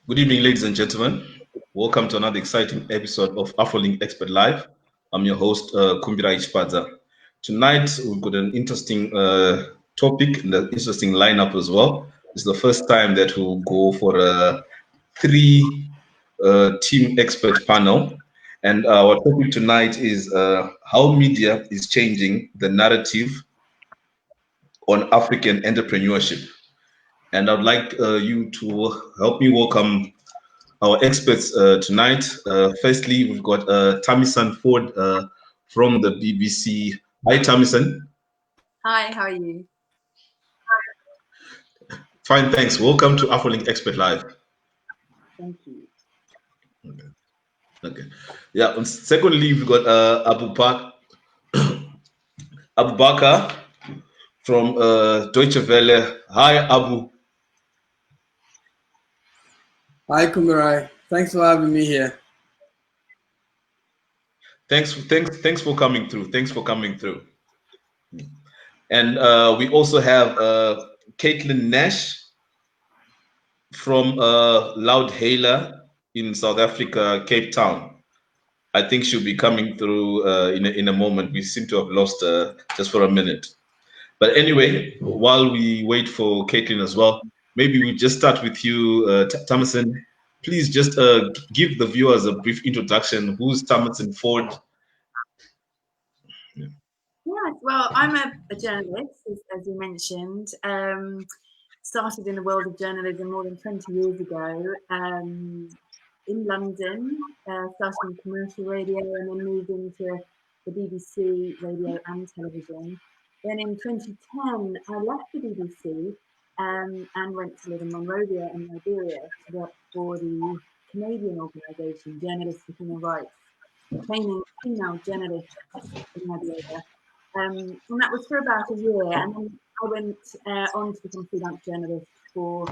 Good evening, ladies and gentlemen. Welcome to another exciting episode of Afrolynk Expert Live. I'm your host, Kumbira Ishpadza. Tonight, we've got an interesting topic and an interesting lineup as well. It's the first time that we'll go for a three-team expert panel. And our topic tonight is how media is changing the narrative on African entrepreneurship. And I'd like you to help me welcome our experts tonight. Firstly, we've got Tamasin For from the BBC. Hi, Tamasin. Hi, how are you? Fine, thanks. Welcome to Afrolynk Expert Live. Thank you. Okay. Yeah. And secondly, we've got Abu-Bakarr from Deutsche Welle. Hi, Abu. Hi, Kumirai. Thanks for having me here. Thanks for coming through. Thanks for coming through. And we also have Nash from Loudhailer in South Africa, Cape Town. I think she'll be coming through in a moment. We seem to have lost her just for a minute. But anyway, while we wait for Caitlin as well, maybe we just start with you, Tamasin. Please just give the viewers a brief introduction. Who's Tamasin For? Yeah, well, I'm a journalist, as you mentioned. Started in the world of journalism more than 20 years ago in London, started in commercial radio and then moved into the BBC radio and television. Then in 2010, I left the BBC and went to live in Monrovia in Liberia to work for the Canadian organisation, Journalists for Human Rights, training female journalists in Liberia. And that was for about a year. And then I went on to become a freelance journalist for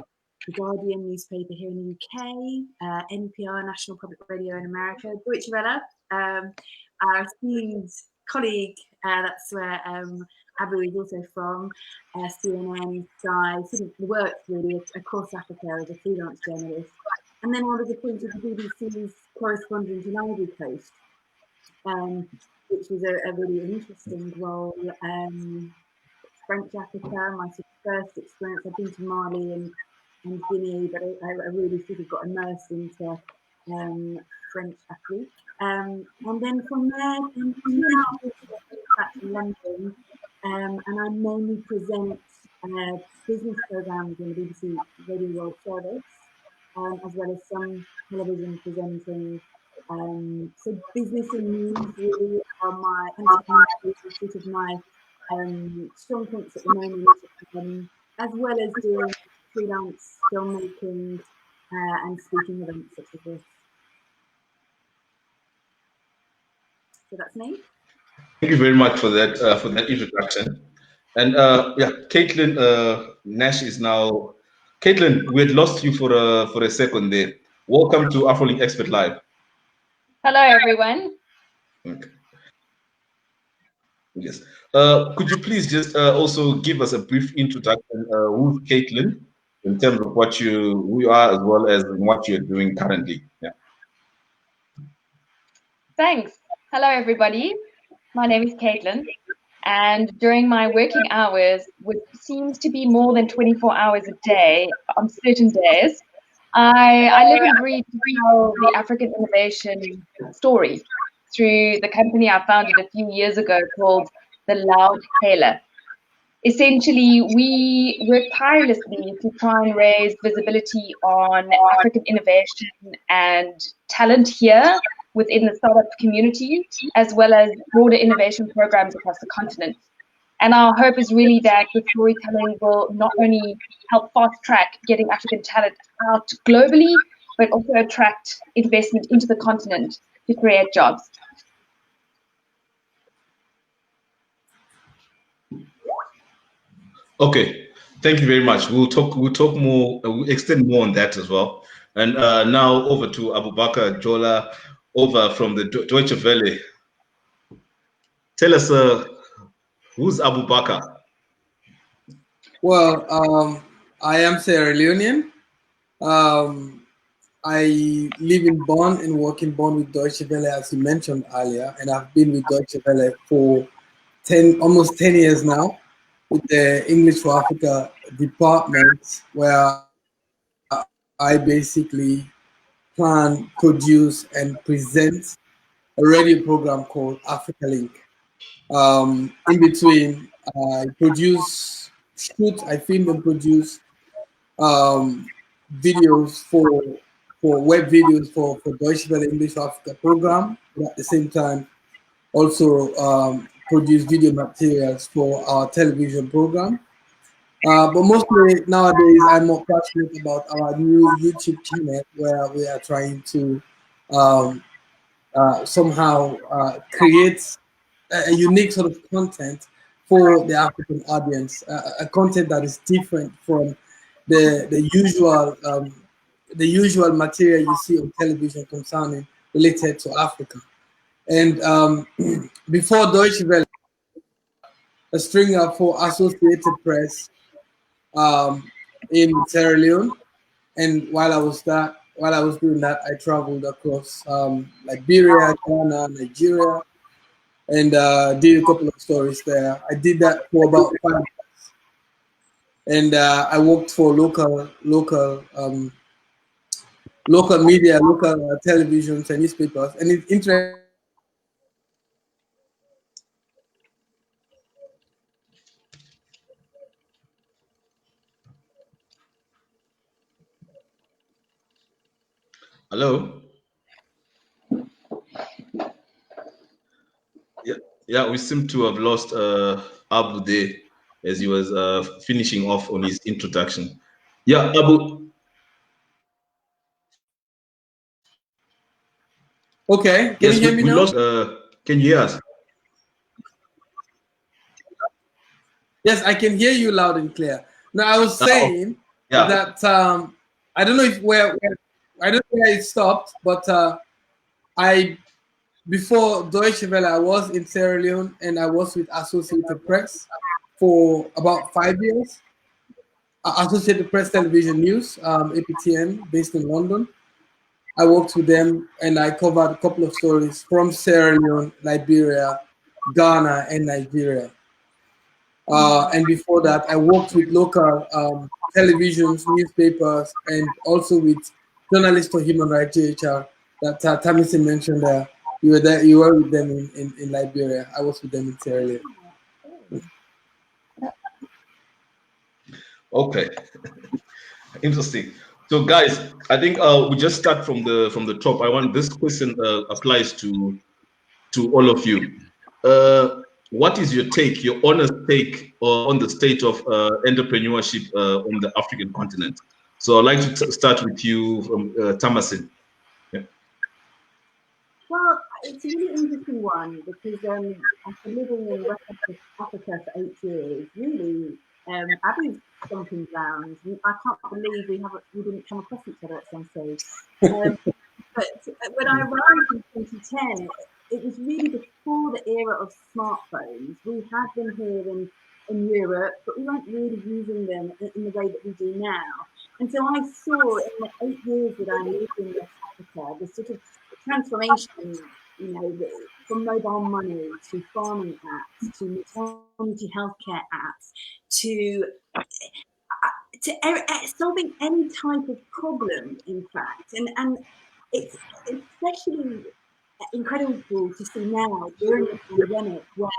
the Guardian newspaper here in the UK, NPR, National Public Radio in America, Deutsche Welle, our esteemed colleague, that's where Abu is also from, CNN, Sky, sort of worked really across Africa as a freelance journalist. And then I was appointed to BBC's correspondent in Ivory Coast, which was a really interesting role. French Africa, my first experience. I've been to Mali and Guinea, but I really sort of got immersed into French Afrique. And then from there, back to London, and I mainly present business programs in the BBC Radio World Service, as well as some television presenting. So business and news really are my sort of my strong points at the moment, as well as doing freelance filmmaking and speaking events such as this. So that's me. Thank you very much for that introduction. And yeah, Caitlin Nash is now. Caitlin, we had lost you for a second there. Welcome to Afrolynk Expert Live. Hello, everyone. Okay. Yes. Could you please just also give us a brief introduction? Who's Caitlin in terms of who you are, as well as what you're doing currently? Yeah. Thanks. Hello, everybody. My name is Caitlin, and during my working hours, which seems to be more than 24 hours a day on certain days, I live and breathe to tell the African innovation story through the company I founded a few years ago called the Loudhailer. Essentially, we work tirelessly to try and raise visibility on African innovation and talent here within the startup community, as well as broader innovation programs across the continent. And our hope is really that the storytelling will not only help fast track getting African talent out globally, but also attract investment into the continent to create jobs. Okay, thank you very much. We'll talk more. We'll extend more on that as well. And now over to Abu-Bakarr Jalloh, over from the Deutsche Welle. Tell us, who's Abu-Bakarr? Well, I am Sierra Leonean. I live in Bonn and work in Bonn with Deutsche Welle, as you mentioned earlier, and I've been with Deutsche Welle for almost 10 years now, with the English for Africa department, where I basically plan, produce, and present a radio program called Afrolynk. In between, I film and produce videos for web videos for Deutsche Welle English Africa program. But at the same time, also produce video materials for our television program. But mostly nowadays, I'm more passionate about our new YouTube channel where we are trying to um, somehow create a unique sort of content for the African audience, a content that is different from the usual material you see on television concerning related to Africa. And before Deutsche Welle, a stringer for Associated Press in Sierra Leone. And while I was doing that, I traveled across Liberia, Ghana, Nigeria, and did a couple of stories there. I did that for about 5 months, and I worked for local media, local televisions and newspapers. And it's interesting. Hello. Yeah, yeah. We seem to have lost Abu there as he was finishing off on his introduction. Yeah, Abu. Okay, can Yes, you hear me we now? lost. Can you hear us? Yes, I can hear you loud and clear. Now, I was saying yeah. that I don't know if I don't know where it stopped, but before Deutsche Welle, I was in Sierra Leone and I was with Associated Press for about 5 years. Associated Press Television News, APTN, based in London. I worked with them and I covered a couple of stories from Sierra Leone, Liberia, Ghana, and Nigeria. And before that, I worked with local televisions, newspapers, and also with journalists for human rights, JHR, that Tamasin mentioned there. You were there. You were with them in Liberia. I was with them in Sierra Leone. Okay. Interesting. So, guys, I think we just start from the top. I want this question applies to all of you. What is your take, your honest take on the state of entrepreneurship on the African continent? So I'd like to start with you from Tamasin. Yeah. Well, it's a really interesting one because after living in West Africa for 8 years, really, Abby's stomping ground. I can't believe we didn't come across each other at some stage. But when I arrived in 2010, it was really before the era of smartphones. We had them here in Europe, but we weren't really using them in the way that we do now. And so I saw in the 8 years that I lived in West Africa, the sort of transformation, from mobile money to farming apps to maternity healthcare apps to solving any type of problem, in fact. And it's especially incredible to see now during the pandemic where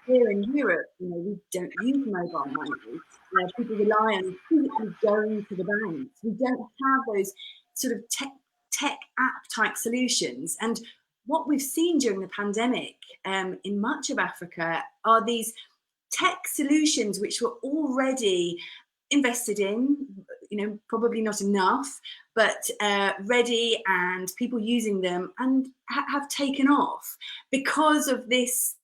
here in Europe, we don't use mobile money. People rely on physically going to the banks. We don't have those sort of tech app type solutions. And what we've seen during the pandemic in much of Africa are these tech solutions which were already invested in, probably not enough, but ready and people using them and have taken off because of this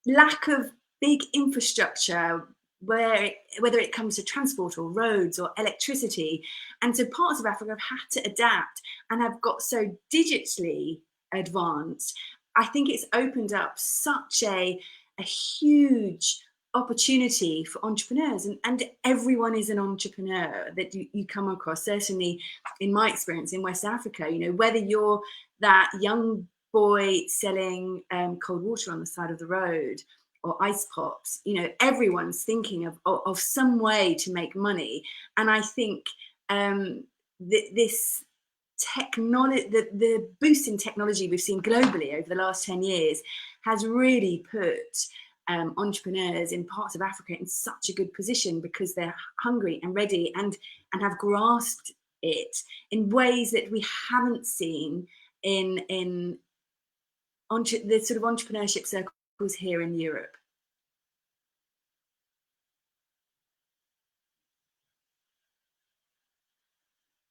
lack of big infrastructure, whether it comes to transport or roads or electricity. And so parts of Africa have had to adapt and have got so digitally advanced. I think it's opened up such a huge opportunity for entrepreneurs, and everyone is an entrepreneur that you come across. Certainly in my experience in West Africa, you know, whether you're that young boy selling cold water on the side of the road or ice pops, you know, everyone's thinking of some way to make money. And I think this technology, the boost in technology we've seen globally over the last 10 years has really put entrepreneurs in parts of Africa in such a good position, because they're hungry and ready and have grasped it in ways that we haven't seen in the sort of entrepreneurship circles here in Europe.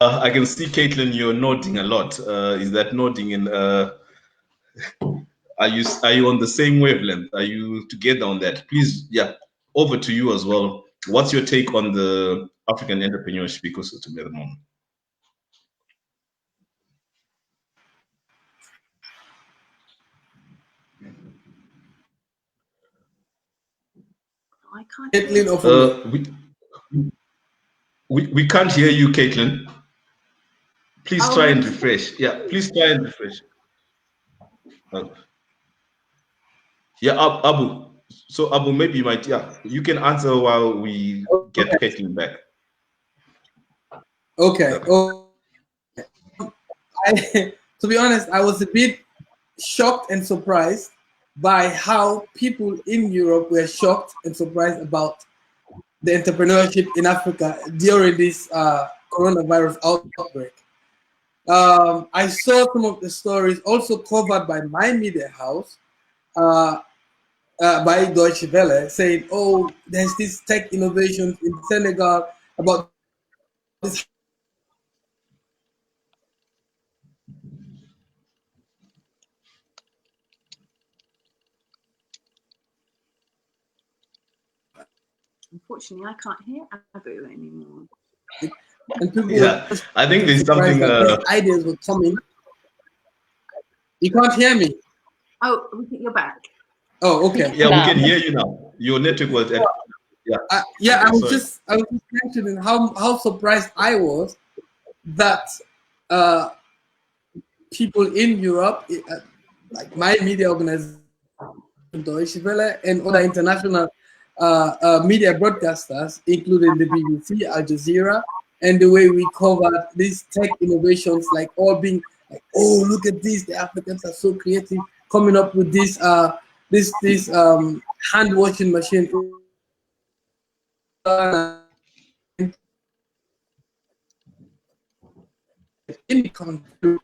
I can see, Caitlin, you're nodding a lot. Is that nodding in? Are you on the same wavelength? Are you together on that? Please, yeah, over to you as well. What's your take on the African entrepreneurship ecosystem at the moment? I can't. Caitlin, we can't hear you, Caitlin. Please try and refresh. Yeah, please try and refresh. Yeah, Abu. So Abu, maybe you might, yeah, you can answer while we get Caitlin back. Okay. To be honest, I was a bit shocked and surprised by how people in Europe were shocked and surprised about the entrepreneurship in Africa during this coronavirus outbreak. I saw some of the stories also covered by my media house, by Deutsche Welle, saying, "Oh, there's this tech innovation in Senegal about this." Unfortunately, I can't hear Abu anymore. And people Yeah, I think there's something. These ideas were coming. You can't hear me. Oh, you're back. Oh, okay. Yeah, we can hear you now. Your network was. Yeah. I was just mentioning how surprised I was that people in Europe, like my media organization, Deutsche Welle, and other international media broadcasters, including the BBC, Al Jazeera, and the way we covered these tech innovations, like all being like, "Oh, look at this! The Africans are so creative, coming up with this hand washing machine." In the country,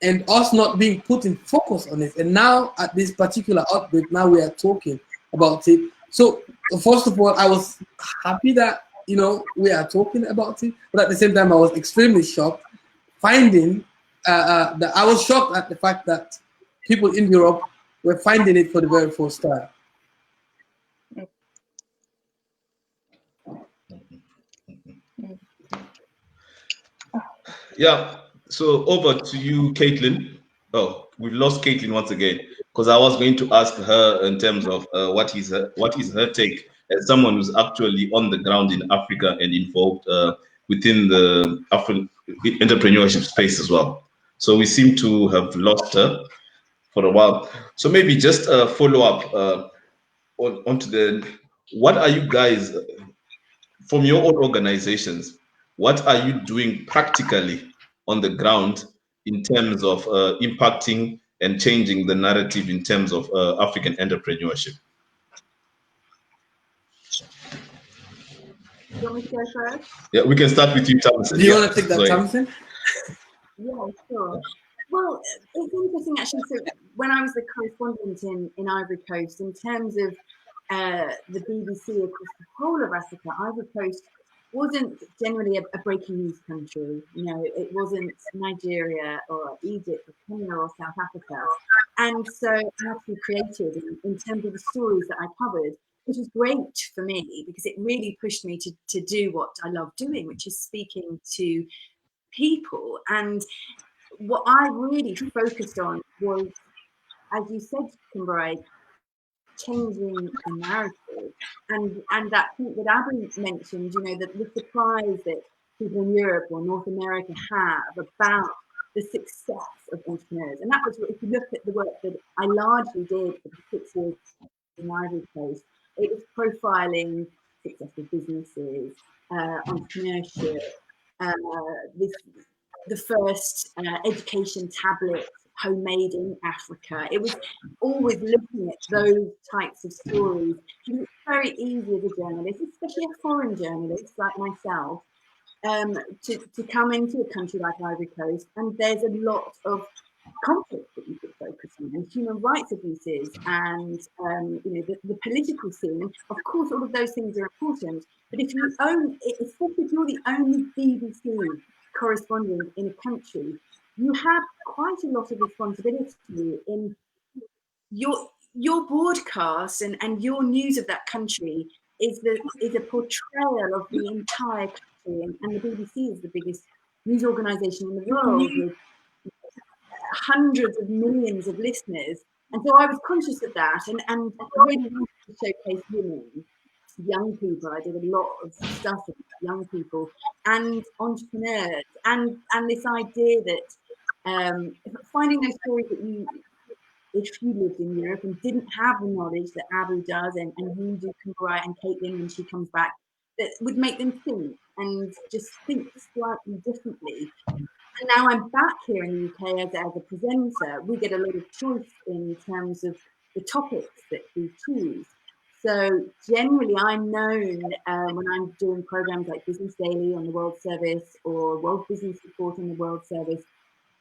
and us not being put in focus on it. And now at this particular outbreak, now we are talking about it. So first of all, I was happy that, you know, we are talking about it, but at the same time, I was extremely shocked finding that I was shocked at the fact that people in Europe were finding it for the very first time. Yeah. So over to you, Caitlin. Oh, we've lost Caitlin once again, because I was going to ask her in terms of what is her take as someone who's actually on the ground in Africa and involved within the entrepreneurship space as well. So we seem to have lost her for a while. So maybe just a follow up onto what are you guys from your own organizations? What are you doing practically on the ground in terms of impacting and changing the narrative in terms of African entrepreneurship? You want me to go first? Yeah, we can start with you, Tamasin. Do you want to take that, Tamasin? Yeah, sure. Well, it's interesting actually. So when I was the correspondent in Ivory Coast, in terms of the BBC across the whole of Africa, Ivory Coast wasn't generally a breaking news country. You know, it wasn't Nigeria or Egypt or Kenya or South Africa. And so I had to be creative in terms of the stories that I covered, which was great for me because it really pushed me to do what I love doing, which is speaking to people. And what I really focused on was, as you said, Kimberly, changing a narrative. And that point that Abu mentioned, you know, that the surprise that people in Europe or North America have about the success of entrepreneurs. And that was, if you look at the work that I largely did for the 6 years in Ivory Coast, it was profiling successful businesses, entrepreneurship, the first education tablet homemade in Africa. It was always looking at those types of stories. And it's very easy as a journalist, especially a foreign journalist like myself, to come into a country like Ivory Coast, and there's a lot of conflict that you could focus on, and human rights abuses, and you know, the political scene. Of course, all of those things are important, but if you especially if you're the only BBC correspondent in a country, you have quite a lot of responsibility in your broadcast and your news of that country is a portrayal of the entire country, and the BBC is the biggest news organisation in the world with hundreds of millions of listeners. And so I was conscious of that, and really wanted to showcase women, young people. I did a lot of stuff with young people and entrepreneurs, and this idea that finding those stories that you, if you lived in Europe and didn't have the knowledge that Abu does, and you do, Kumbarai, and Caitlin when she comes back, that would make them think and just think slightly differently. And now I'm back here in the UK as a presenter. We get a lot of choice in terms of the topics that we choose. So generally, I'm known when I'm doing programs like Business Daily on the World Service or World Business Report on the World Service,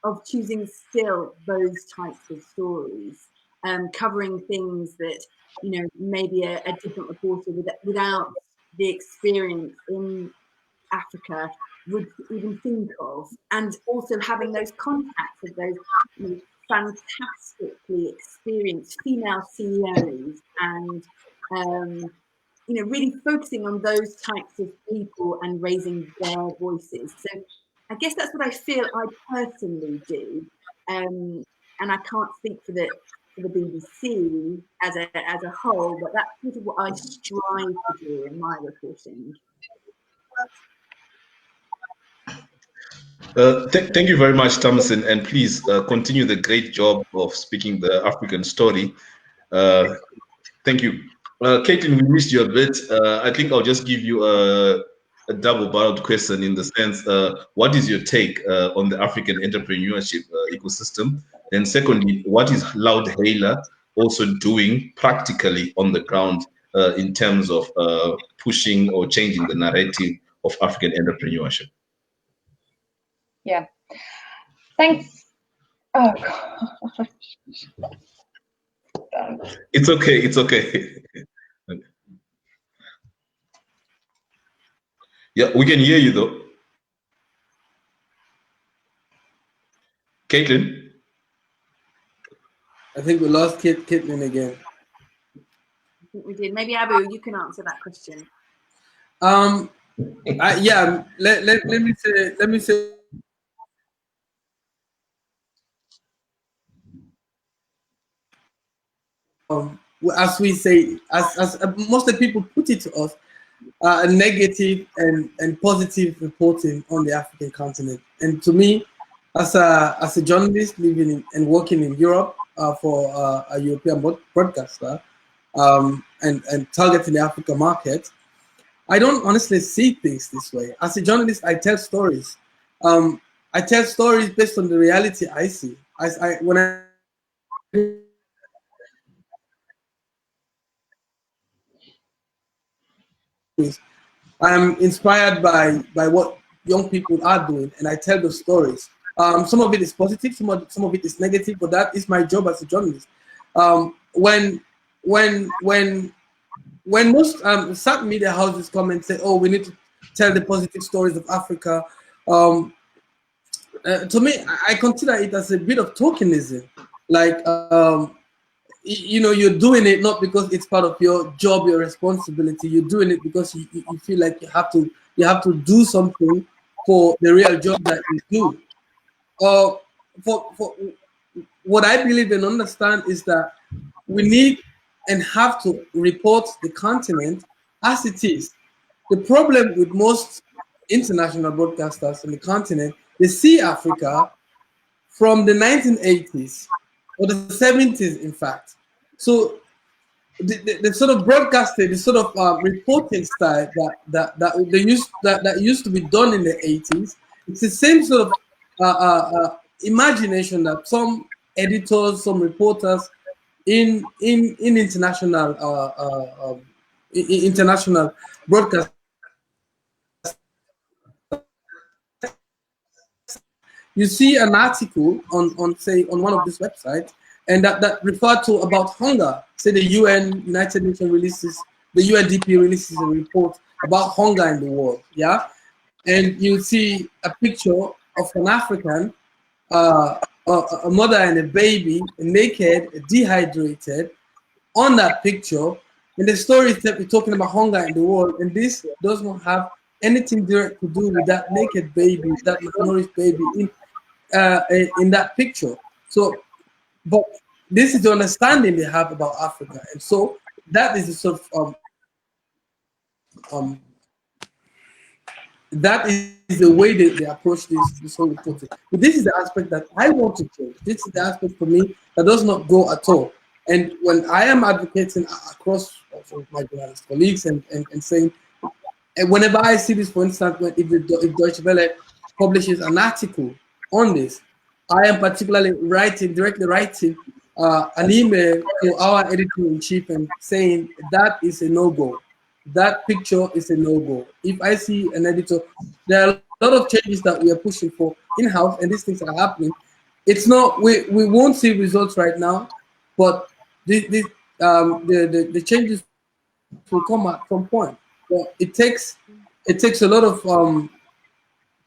of choosing still those types of stories, covering things that, you know, maybe a different reporter without the experience in Africa would even think of, and also having those contacts of those, you know, fantastically experienced female CEOs, and you know, really focusing on those types of people and raising their voices. So I guess that's what I feel I personally do, and I can't speak for the BBC as a whole, but that's sort of what I strive to do in my reporting. Thank you very much, Tamasin, and please continue the great job of speaking the African story. Thank you. Caitlin, we missed you a bit. I think I'll just give you a double-barreled question in the sense, what is your take on the African entrepreneurship ecosystem? And secondly, what is Loudhailer also doing practically on the ground in terms of pushing or changing the narrative of African entrepreneurship? Yeah. Thanks. Oh, gosh. It's okay. It's okay. Yeah, we can hear you though. Caitlin? I think we lost Caitlin again. I think we did. Maybe Abu, you can answer that question. Yeah. Let me say. As we say, as most of the people put it to us, negative and positive reporting on the African continent. And to me, as a journalist living and working in Europe for a European broadcaster and targeting the African market, I don't honestly see things this way. As a journalist, I tell stories. I tell stories based on the reality I see. I'm inspired by what young people are doing, and I tell those stories. Some of it is positive, some of it is negative, but that is my job as a journalist. When most certain media houses come and say, "Oh, we need to tell the positive stories of Africa," to me, I consider it as a bit of tokenism. Like, you know, you're doing it not because it's part of your job, your responsibility. You're doing it because you feel like you have to do something for the real job that you do. For what I believe and understand is that we need and have to report the continent as it is. The problem with most international broadcasters on the continent, they see Africa from the 1980s or the 70s, in fact. So the sort of broadcasting, the sort of reporting style that used to be done in the 80s, it's the same sort of imagination that some editors, some reporters in international international broadcast. You see an article on say on one of these websites, and that refer to about hunger. Say the UN, United Nations releases, the UNDP releases a report about hunger in the world. Yeah, and you see a picture of an African, a mother and a baby, naked, dehydrated, on that picture. And the story is talking about hunger in the world, and this does not have anything direct to do with that naked baby, that malnourished baby in that picture. So, but this is the understanding they have about Africa, and so that is the sort of that is the way they approach this whole reporting. But this is the aspect that I want to change. This is the aspect for me that does not go at all. And when I am advocating across my journalist colleagues and saying, and whenever I see this, for instance, if Deutsche Welle publishes an article on this, I am particularly directly writing an email to our editor-in-chief and saying that is a no-go. That picture is a no-go. If I see an editor, there are a lot of changes that we are pushing for in-house, and these things are happening. It's not, we won't see results right now, but the changes will come at some point. But it takes a lot of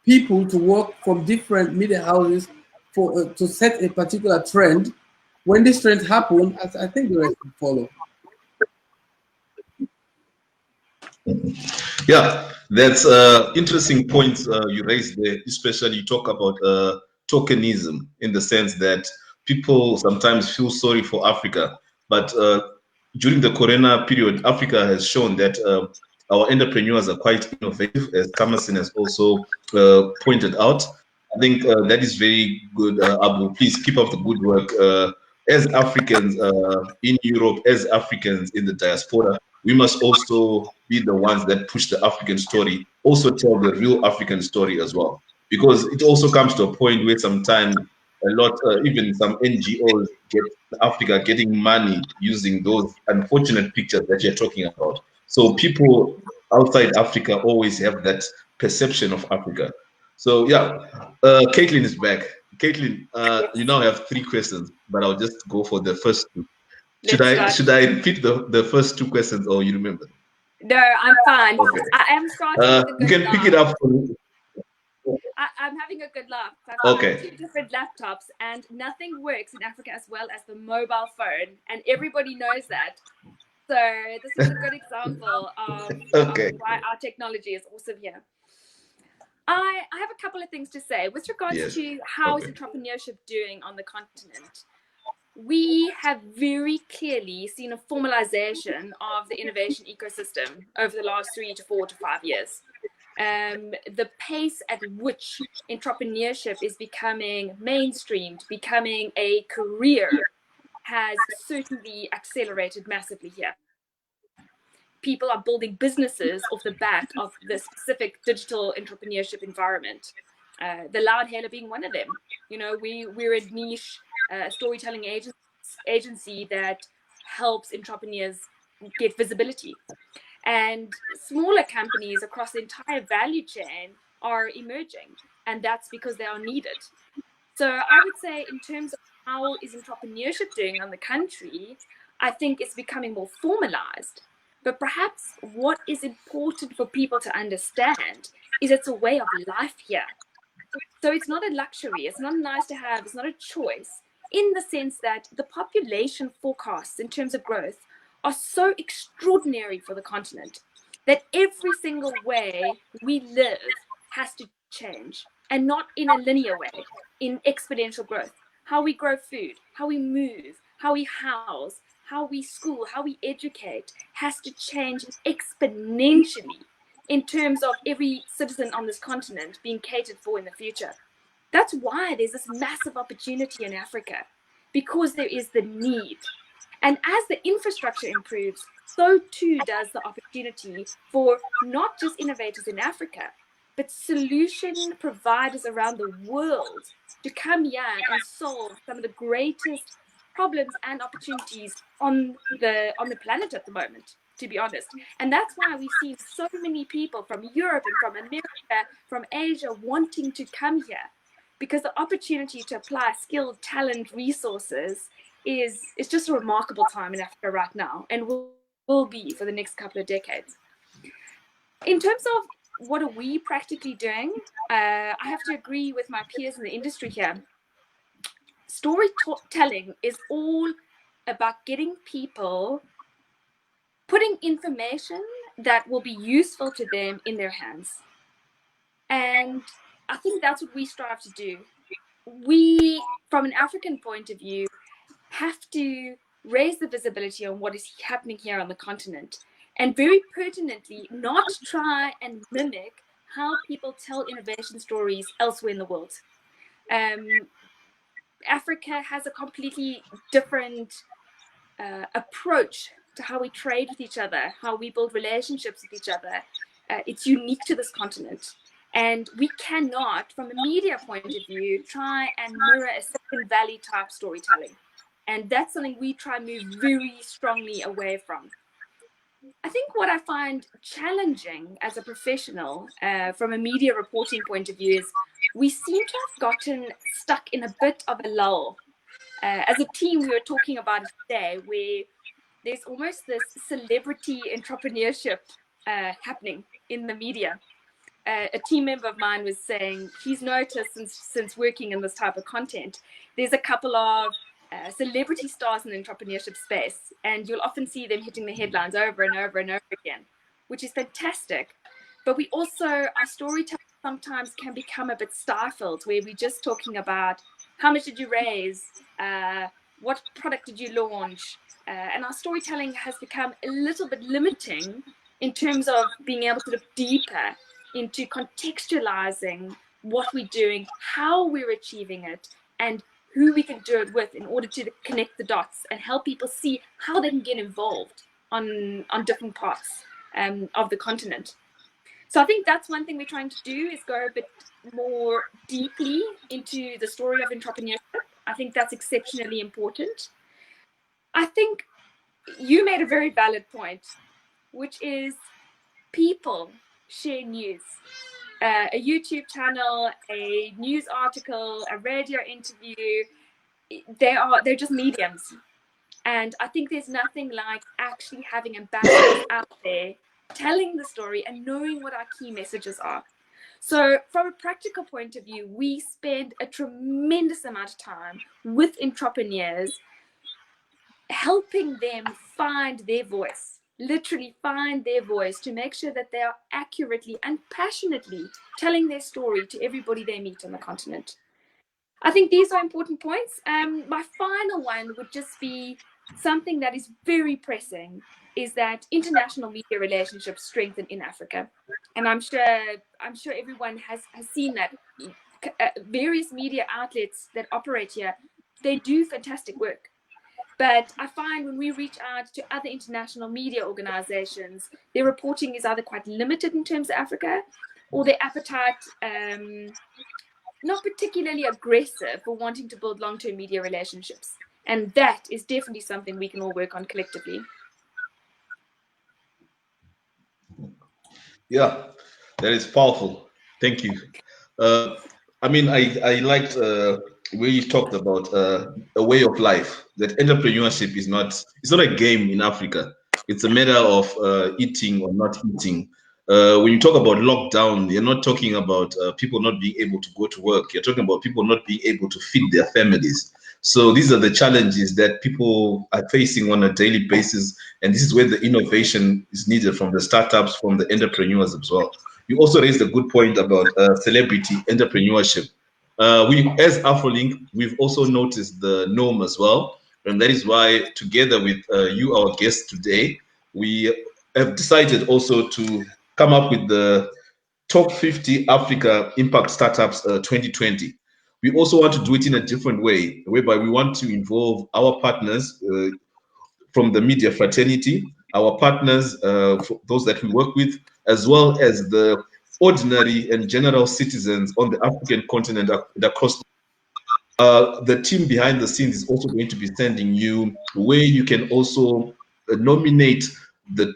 people to work from different media houses for to set a particular trend. When this trend happens, I think the rest will follow. Yeah, that's interesting points you raised there, especially you talk about tokenism in the sense that people sometimes feel sorry for Africa, but during the Corona period, Africa has shown that our entrepreneurs are quite innovative, as Tamasin has also pointed out. I think that is very good, Abu. Please keep up the good work. As Africans in Europe, as Africans in the diaspora, we must also be the ones that push the African story, also tell the real African story as well. Because it also comes to a point where sometimes a lot, even some NGOs get Africa getting money using those unfortunate pictures that you're talking about. So people outside Africa always have that perception of Africa. So yeah, Caitlin is back. Caitlin, you now have 3 questions, but I'll just go for the first 2. Should I repeat the first 2 questions, or you remember? No, I'm fine. Okay. I am starting with a good you can laugh. pick it up. I'm having a good laugh. I've Okay. got 2 different laptops, and nothing works in Africa as well as the mobile phone, and everybody knows that. So this is a good example of why our technology is awesome here. I have a couple of things to say with regards to how is entrepreneurship doing on the continent. We have very clearly seen a formalization of the innovation ecosystem over the last 3 to 4 to 5 years. The pace at which entrepreneurship is becoming mainstreamed, becoming a career, has certainly accelerated massively here. People are building businesses off the back of the specific digital entrepreneurship environment. The Loudhailer being one of them. You know, we're a niche storytelling agency that helps entrepreneurs get visibility. And smaller companies across the entire value chain are emerging, and that's because they are needed. So I would say in terms of how is entrepreneurship doing on the country, I think it's becoming more formalized. But perhaps what is important for people to understand is it's a way of life here. So it's not a luxury, it's not nice to have, it's not a choice, in the sense that the population forecasts in terms of growth are so extraordinary for the continent that every single way we live has to change, and not in a linear way, in exponential growth. How we grow food, how we move, how we house, how we school, how we educate has to change exponentially in terms of every citizen on this continent being catered for in the future. That's why there's this massive opportunity in Africa, because there is the need. And as the infrastructure improves, so too does the opportunity for not just innovators in Africa, but solution providers around the world to come here and solve some of the greatest problems and opportunities on the planet at the moment, to be honest. And that's why we've seen so many people from Europe and from America, from Asia wanting to come here, because the opportunity to apply skilled, talent, resources is just a remarkable time in Africa right now, and will be for the next couple of decades. In terms of what are we practically doing, I have to agree with my peers in the industry here. Storytelling is all about getting people, putting information that will be useful to them in their hands. And I think that's what we strive to do. We, from an African point of view, have to raise the visibility on what is happening here on the continent, and very pertinently not try and mimic how people tell innovation stories elsewhere in the world. Africa has a completely different approach to how we trade with each other, how we build relationships with each other. It's unique to this continent. And we cannot, from a media point of view, try and mirror a Silicon Valley type storytelling. And that's something we try and move very strongly away from. I think what I find challenging as a professional from a media reporting point of view is we seem to have gotten stuck in a bit of a lull. As a team, we were talking about it today, where there's almost this celebrity entrepreneurship happening in the media. A team member of mine was saying he's noticed since working in this type of content, there's a couple of celebrity stars in the entrepreneurship space, and you'll often see them hitting the headlines over and over and over again, which is fantastic. But we also, our storytelling sometimes can become a bit stifled, where we're just talking about how much did you raise, what product did you launch, and our storytelling has become a little bit limiting in terms of being able to look deeper into contextualizing what we're doing, how we're achieving it, and who we can do it with in order to connect the dots and help people see how they can get involved on different parts of the continent. So I think that's one thing we're trying to do, is go a bit more deeply into the story of entrepreneurship. I think that's exceptionally important. I think you made a very valid point, which is people share news. A YouTube channel, a news article, a radio interview, they're just mediums. And I think there's nothing like actually having ambassadors out there telling the story and knowing what our key messages are. So from a practical point of view, we spend a tremendous amount of time with entrepreneurs, helping them find their voice, literally find their voice, to make sure that they are accurately and passionately telling their story to everybody they meet on the continent. I think these are important points. My final one would just be something that is very pressing, is that international media relationships strengthen in Africa. And I'm sure everyone has seen that. Various media outlets that operate here, they do fantastic work. But I find when we reach out to other international media organizations, their reporting is either quite limited in terms of Africa, or their appetite not particularly aggressive for wanting to build long-term media relationships. And that is definitely something we can all work on collectively. Yeah, that is powerful. Thank you. I mean, I liked where you talked about a way of life, that entrepreneurship is not a game in Africa. It's a matter of eating or not eating. When you talk about lockdown, you're not talking about people not being able to go to work. You're talking about people not being able to feed their families. So these are the challenges that people are facing on a daily basis. And this is where the innovation is needed from the startups, from the entrepreneurs as well. You also raised a good point about celebrity entrepreneurship. We, as Afrolynk, we've also noticed the norm as well. And that is why, together with you, our guest today, we have decided also to come up with the Top 50 Africa Impact Startups 2020. We also want to do it in a different way, whereby we want to involve our partners from the media fraternity, our partners, those that we work with, as well as the ordinary and general citizens on the African continent and across. The team behind the scenes is also going to be sending you where you can also nominate the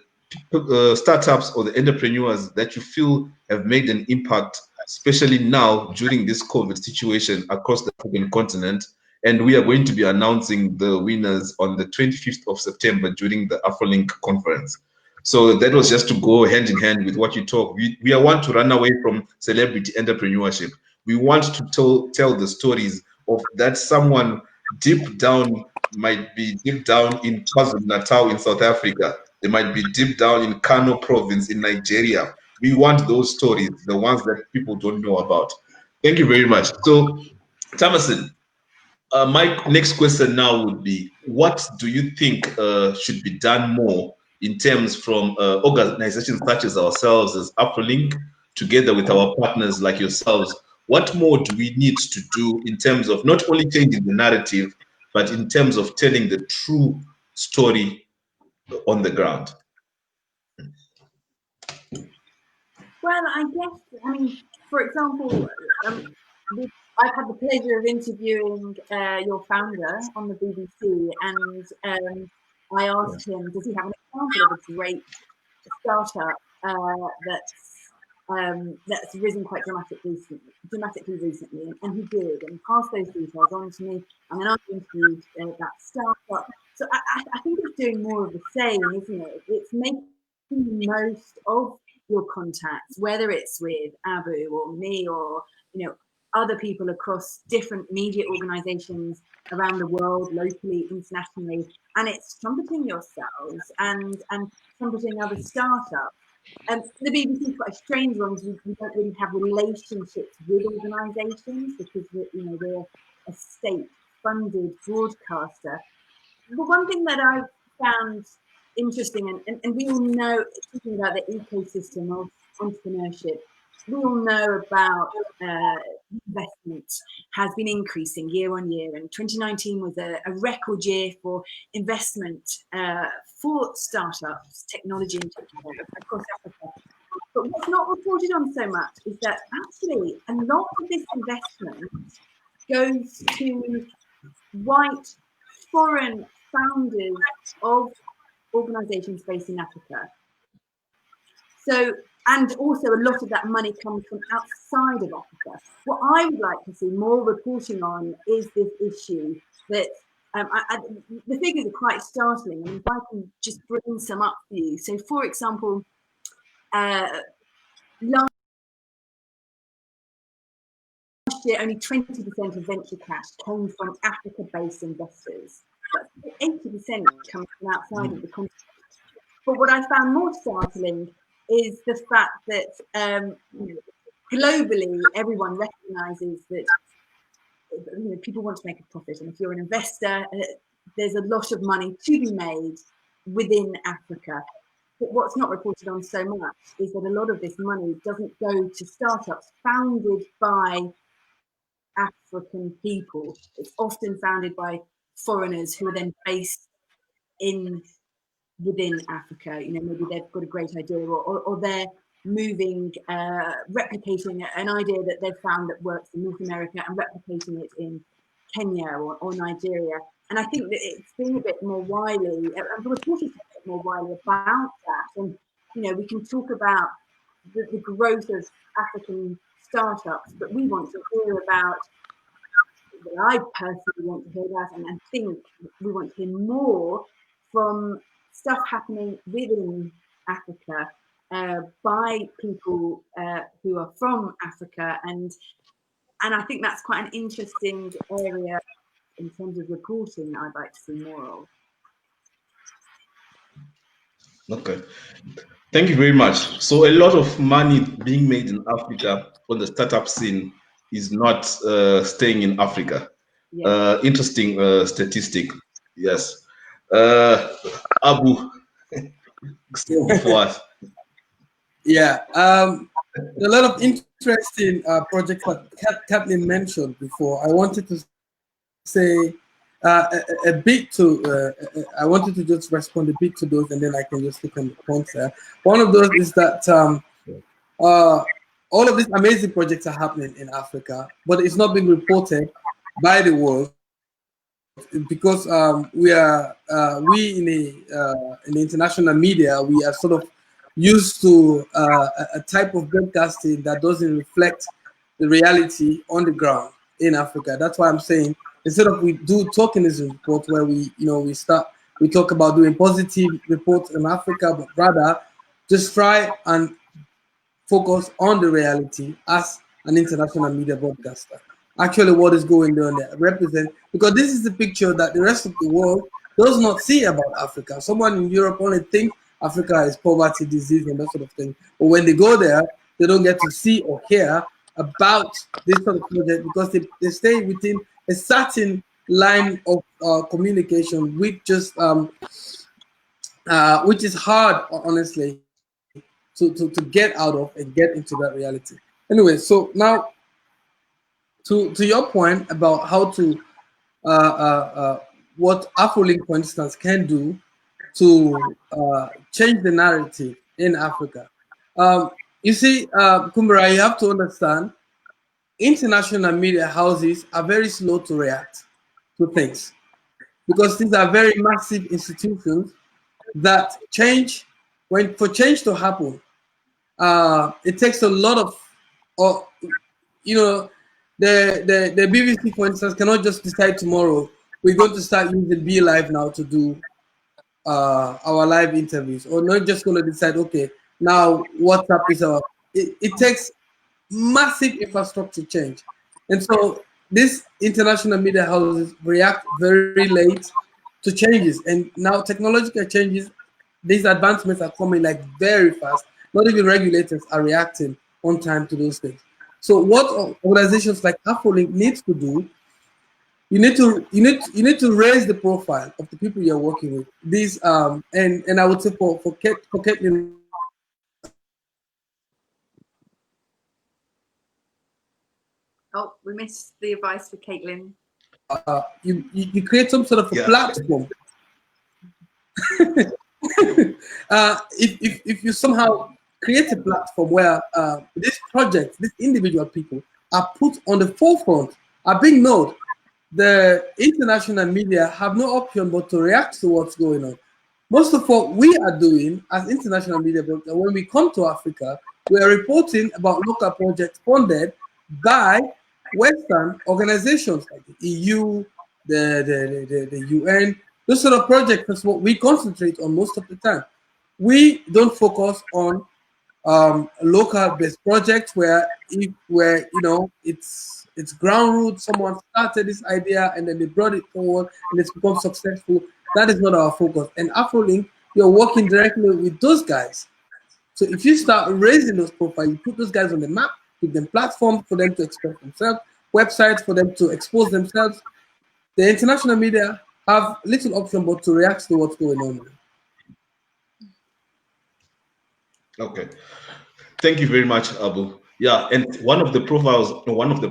startups or the entrepreneurs that you feel have made an impact, especially now during this COVID situation across the African continent. And we are going to be announcing the winners on the 25th of September during the Afrolynk conference. So that was just to go hand in hand with what you talk. We want to run away from celebrity entrepreneurship. We want to tell the stories of that someone deep down might be deep down in KwaZulu-Natal in South Africa. They might be deep down in Kano province in Nigeria. We want those stories, the ones that people don't know about. Thank you very much. So, Tamasin, my next question now would be, what do you think should be done more in terms from organizations such as ourselves, as Afrolynk, together with our partners like yourselves? What more do we need to do in terms of not only changing the narrative, but in terms of telling the true story on the ground? Well, I guess, I mean, for example, I've had the pleasure of interviewing your founder on the BBC, and I asked him, does he have an example of a great startup that's risen quite dramatically recently, and he did, and passed those details on to me, and then I interviewed that startup. So I think it's doing more of the same, isn't it? It's making the most of your contacts, whether it's with Abu or me or other people across different media organizations around the world, locally, internationally, and it's trumpeting yourselves and trumpeting other startups. And the BBC is quite a strange one because we don't really have relationships with organizations because we're a state-funded broadcaster. But one thing that I've found interesting, and we all know, talking about the ecosystem of entrepreneurship, we all know about investment has been increasing year on year, and 2019 was a record year for investment for startups, technology in particular, across Africa. But what's not reported on so much is that actually a lot of this investment goes to white foreign founders of organizations based in Africa. So, and also a lot of that money comes from outside of Africa. What I would like to see more reporting on is this issue that the figures are quite startling. And if I can just bring some up for you. So, for example, last year, only 20% of venture cash came from Africa-based investors. But 80% comes from outside of the continent. But what I found more startling is the fact that globally, everyone recognises that people want to make a profit, and if you're an investor, there's a lot of money to be made within Africa. But what's not reported on so much is that a lot of this money doesn't go to startups founded by African people. It's often founded by foreigners who are then based within Africa. Maybe they've got a great idea, or they're moving, replicating an idea that they've found that works in North America and replicating it in Kenya or Nigeria. And I think that it's been a bit more wily, and the reporters are a bit more wily about that. And we can talk about the growth of African startups, but we want to hear about, I personally want to hear that, and I think we want to hear more from stuff happening within Africa by people who are from Africa, and I think that's quite an interesting area in terms of reporting that I'd like to see more of. Okay, thank you very much. So a lot of money being made in Africa on the startup scene is not staying in Africa. Yeah. Interesting statistic. Yes. Abu, speak for us. Yeah. A lot of interesting projects that Kathleen mentioned before. I wanted to say a bit to. I wanted to just respond a bit to those, and then I can just look on the points there. One of those is that all of these amazing projects are happening in Africa, but it's not being reported by the world because we in the international media, we are sort of used to a type of broadcasting that doesn't reflect the reality on the ground in Africa. That's why I'm saying instead of we do tokenism report where we talk about doing positive reports in Africa, but rather just try and focus on the reality as an international media broadcaster. Actually, what is going on there represent, because this is the picture that the rest of the world does not see about Africa. Someone in Europe only thinks Africa is poverty, disease, and that sort of thing. But when they go there, they don't get to see or hear about this sort of project because they stay within a certain line of communication, which is hard, honestly, to get out of and get into that reality. Anyway, so now to your point about how to what Afrolynk, for instance, can do to change the narrative in Africa. You see, Kumbara, you have to understand, international media houses are very slow to react to things because these are very massive institutions that for change to happen, it takes a lot of, you know, the BBC, for instance, cannot just decide tomorrow we're going to start using Be Live now to do our live interviews, or not just going to decide, okay, now WhatsApp is our. It takes massive infrastructure change, and so these international media houses react very late to changes, and now technological changes, these advancements are coming like very fast. Not even regulators are reacting on time to those things. So what organizations like Afrolynk needs to do, you need to raise the profile of the people you're working with. These and I would say for Caitlin, Oh, we missed the advice for Caitlin. You create some sort of a platform. If you somehow create a platform where these projects, these individual people are put on the forefront, are being known, the international media have no option but to react to what's going on. Most of what we are doing as international media, when we come to Africa, we are reporting about local projects funded by Western organizations like the EU, the UN. Those sort of projects is what we concentrate on most of the time. We don't focus on local-based projects where it's ground root. Someone started this idea and then they brought it forward and it's become successful. That is not our focus. And Afrolynk, you're working directly with those guys. So if you start raising those profiles, you put those guys on the map, give them platforms for them to express themselves, websites for them to expose themselves. The international media have little option but to react to what's going on. Okay. Thank you very much, Abu. Yeah, and one of the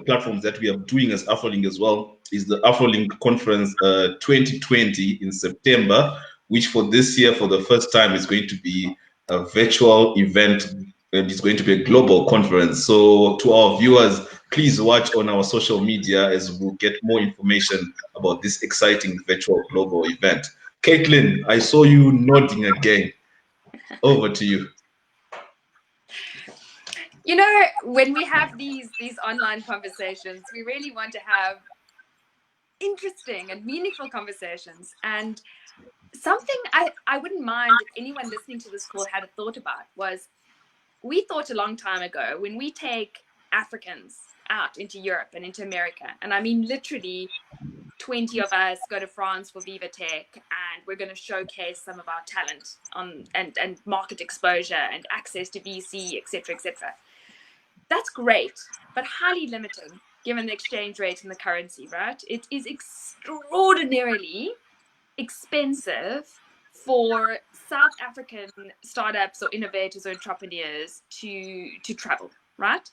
platforms that we are doing as Afrolynk as well is the Afrolynk Conference 2020 in September, which for this year, for the first time, is going to be a virtual event, and it's going to be a global conference. So to our viewers, please watch on our social media as we'll get more information about this exciting virtual global event. Caitlin, I saw you nodding again. Over to you. You know, when we have these online conversations, we really want to have interesting and meaningful conversations. And something I wouldn't mind if anyone listening to this call had a thought about was, we thought a long time ago, when we take Africans out into Europe and into America, and I mean literally 20 of us go to France for Viva Tech, and we're going to showcase some of our talent and market exposure and access to VC, etc., etc. That's great, but highly limiting given the exchange rate and the currency, right? It is extraordinarily expensive for South African startups or innovators or entrepreneurs to travel, right?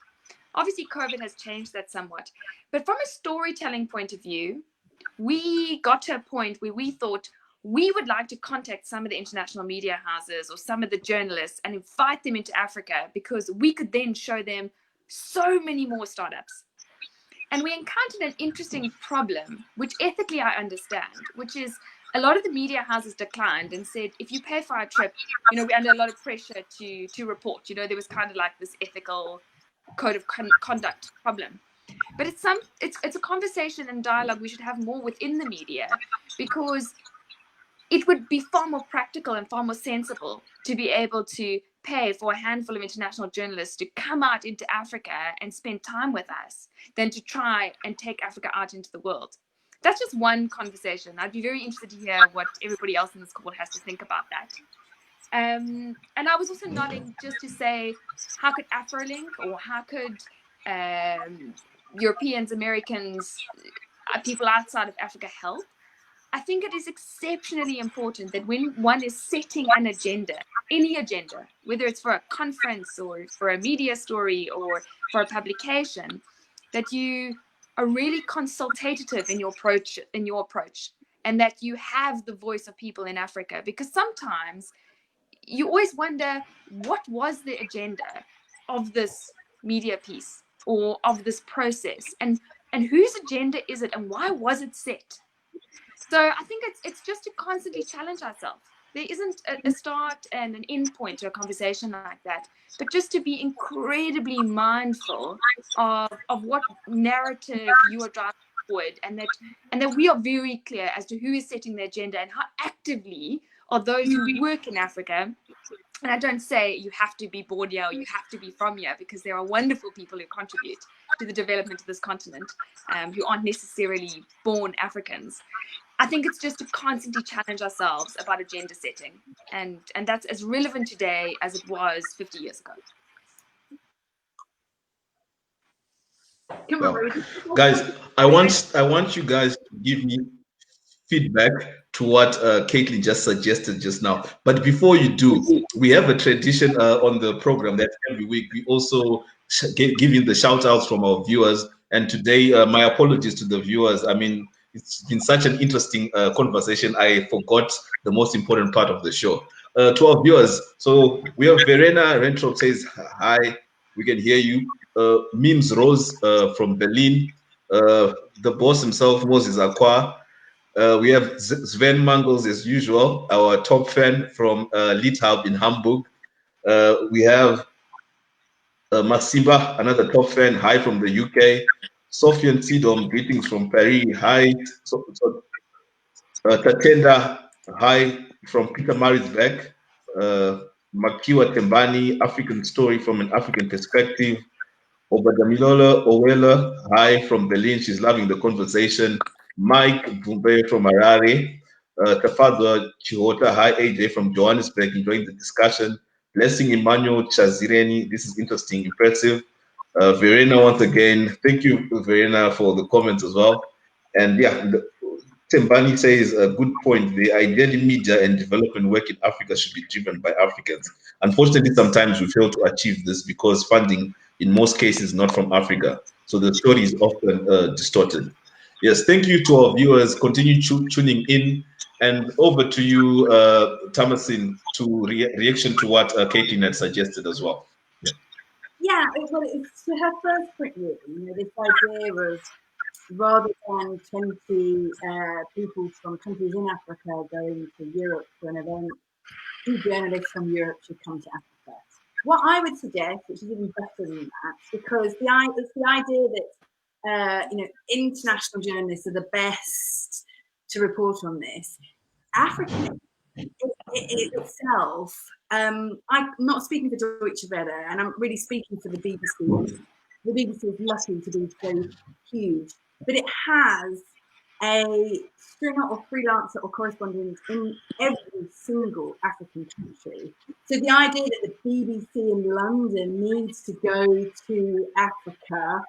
Obviously, COVID has changed that somewhat. But from a storytelling point of view, we got to a point where we thought we would like to contact some of the international media houses or some of the journalists and invite them into Africa, because we could then show them so many more startups. And we encountered an interesting problem, which ethically I understand, which is a lot of the media houses declined and said, if you pay for our trip, you know, we're under a lot of pressure to report. You know, there was kind of like this ethical code of conduct problem. But it's a conversation and dialogue we should have more within the media, because it would be far more practical and far more sensible to be able to pay for a handful of international journalists to come out into Africa and spend time with us than to try and take Africa out into the world. That's just one conversation. I'd be very interested to hear what everybody else in this call has to think about that. And I was also nodding just to say, how could Afrolynk or how could Europeans, Americans, people outside of Africa help? I think it is exceptionally important that when one is setting an agenda, any agenda, whether it's for a conference or for a media story or for a publication, that you are really consultative in your approach, and that you have the voice of people in Africa. Because sometimes you always wonder, what was the agenda of this media piece or of this process, and whose agenda is it, and why was it set? So I think it's just to constantly challenge ourselves. There isn't a start and an end point to a conversation like that, but just to be incredibly mindful of what narrative you are driving forward, and that we are very clear as to who is setting the agenda and how actively are those who work in Africa. And I don't say you have to be born here or you have to be from here, because there are wonderful people who contribute to the development of this continent who aren't necessarily born Africans. I think it's just to constantly challenge ourselves about agenda setting. And that's as relevant today as it was 50 years ago. Well, guys, I want you guys to give me feedback to what Caitlin just suggested just now. But before you do, we have a tradition on the program that every week we also giving the shout outs from our viewers. And today, my apologies to the viewers. I mean, it's been such an interesting conversation. I forgot the most important part of the show. To our viewers, so we have Verena Rentro says hi, we can hear you. Mims Rose from Berlin. The boss himself, Moses Akwa. We have Sven Mangels as usual, our top fan from Lithub in Hamburg. We have Masiba, another top fan, hi from the UK. Sofian Sidom, greetings from Paris, hi. Tatenda, hi from Peter Marisbeck. Makiwa Tembani, African story from an African perspective. Obadamilola Owela, hi from Berlin. She's loving the conversation. Mike Bumbe from Harare. Tafadwa Chihota, hi AJ from Johannesburg, enjoying the discussion. Blessing Emmanuel Chazireni, this is interesting, impressive. Verena, once again, thank you, Verena, for the comments as well. And yeah, Tembani says a good point. The ideally media and development work in Africa should be driven by Africans. Unfortunately, sometimes we fail to achieve this because funding, in most cases, not from Africa. So the story is often distorted. Yes, thank you to our viewers. Continue tuning in. And over to you, Tamasin, to reaction to what Caitlin had suggested as well. Yeah, well, it's to her first point, really. You know, this idea of rather than 20 people from countries in Africa going to Europe for an event, 2 journalists from Europe should come to Africa. What I would suggest, which is even better than that, because it's the idea that you know, international journalists are the best to report on this. Africa itself, I'm not speaking for Deutsche Welle, and I'm really speaking for the BBC. The BBC is lucky to be so huge, but it has a stringer or freelancer or correspondent in every single African country. So the idea that the BBC in London needs to go to Africa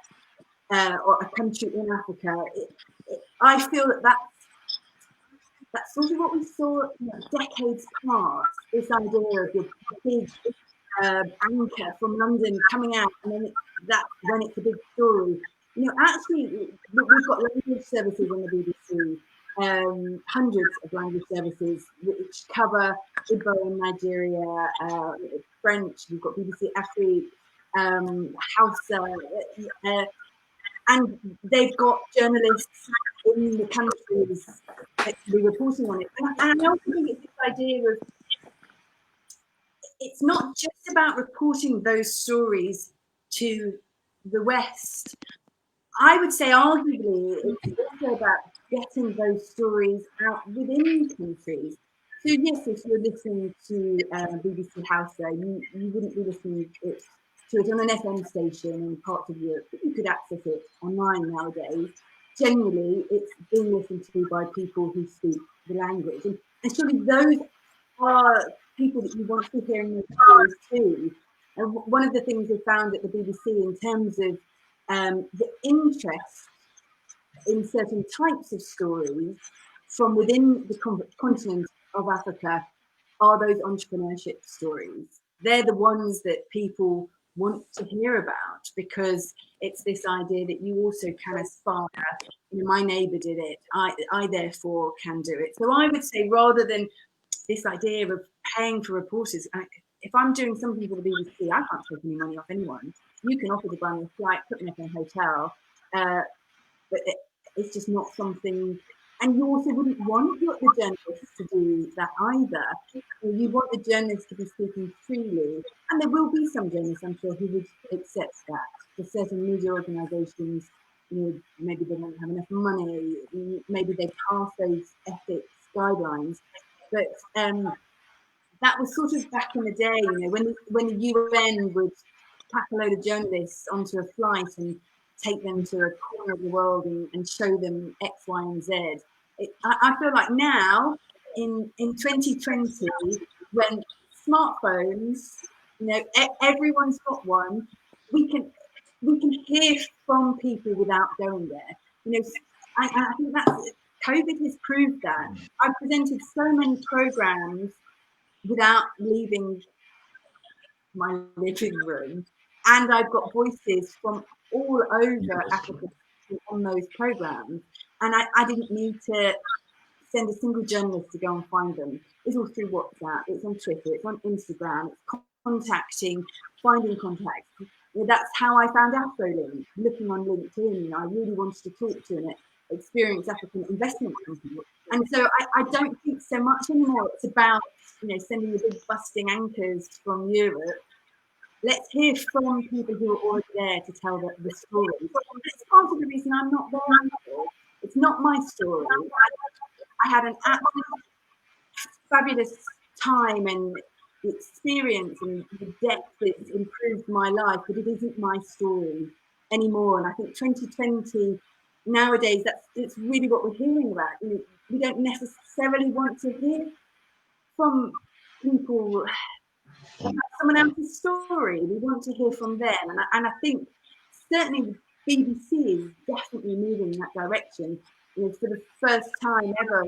or a country in Africa, I feel that that's sort of what we saw decades past. This idea of your big anchor from London coming out, and then that's when it's a big story. Actually, we've got language services on the BBC, hundreds of language services which cover Igbo in Nigeria, French. We've got BBC Afrolynk, Hausa, and they've got journalists in the countries that can be reporting on it. And I also think it's this idea of it's not just about reporting those stories to the West. I would say arguably it's also about getting those stories out within countries. So yes, if you're listening to BBC Hausa, you wouldn't be listening to it on an FM station in parts of Europe, but you could access it online nowadays. Generally, it's being listened to by people who speak the language. And surely those are people that you want to be hearing those stories too. And one of the things we found at the BBC in terms of the interest in certain types of stories from within the continent of Africa are those entrepreneurship stories. They're the ones that people want to hear about, because it's this idea that you also can aspire. My neighbour did it, I therefore can do it. So I would say, rather than this idea of paying for reporters, if I'm doing something for the BBC, I can't take any money off anyone. You can offer to buy me a flight, put me up in a hotel, but it's just not something. And you also wouldn't want the journalists to do that either. You want the journalists to be speaking freely. And there will be some journalists, I'm sure, who would accept that. For certain media organisations, maybe they don't have enough money, maybe they pass those ethics guidelines. But that was sort of back in the day, when the UN would pack a load of journalists onto a flight and take them to a corner of the world and show them X, Y, and Z. I feel like now, in 2020, when smartphones, everyone's got one, we can hear from people without going there. I think that COVID has proved that. I've presented so many programs without leaving my living room, and I've got voices from all over Africa on those programs, and I didn't need to send a single journalist to go and find them. It's all through WhatsApp, it's on Twitter, it's on Instagram, it's finding contacts. That's how I found Afrolynk, looking on LinkedIn. I really wanted to talk to an experienced African investment company. And so I don't think so much anymore it's about sending the big busting anchors from Europe. Let's hear from people who are already there to tell the story. That's part of the reason I'm not there anymore. It's not my story. I had an absolutely fabulous time and experience, and the depth that's improved my life, but it isn't my story anymore. And I think 2020 nowadays, it's really what we're hearing about. We don't necessarily want to hear from people about someone else's story. We want to hear from them, and I think certainly the BBC is definitely moving in that direction. For the first time ever,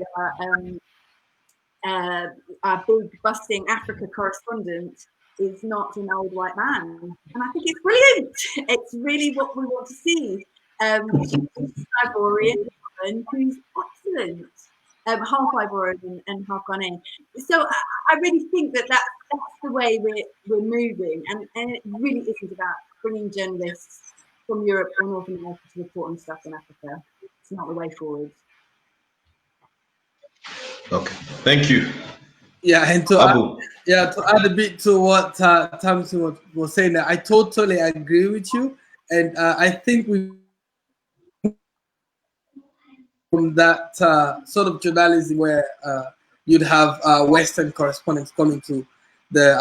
our big busting Africa correspondent is not an old white man, and I think it's brilliant. It's really what we want to see. She's Ivorian woman who's excellent, half Ivorian and half Ghanaian. So I really think that's the way we're moving, and it really isn't about bringing journalists from Europe or North America to report on stuff in Africa. It's not the way forward. Okay, thank you. Yeah, and to add a bit to what Tamasin was saying, that I totally agree with you, and I think we from that sort of journalism where you'd have Western correspondents coming to the